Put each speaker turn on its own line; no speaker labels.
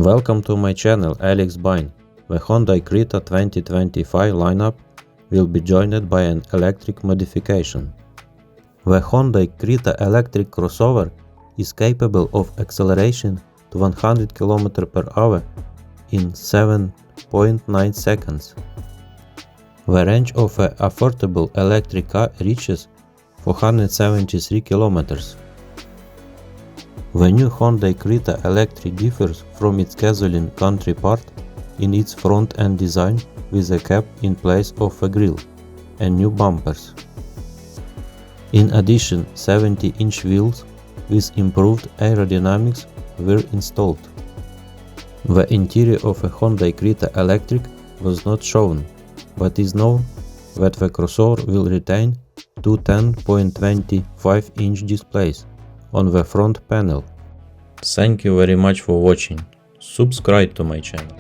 Welcome to my channel Alex Bine. The Hyundai Creta 2025 lineup will be joined by an electric modification. The Hyundai Creta Electric crossover is capable of acceleration to 100 km/h in 7.9 seconds. The range of an affordable electric car reaches 473 km. The new Hyundai Creta Electric differs from its gasoline counterpart in its front-end design, with a cap in place of a grille and new bumpers. In addition, 70-inch wheels with improved aerodynamics were installed. The interior of a Hyundai Creta Electric was not shown, but is known that the crossover will retain two 10.25-inch displays on the front panel. Thank you very much for watching. Subscribe to my channel.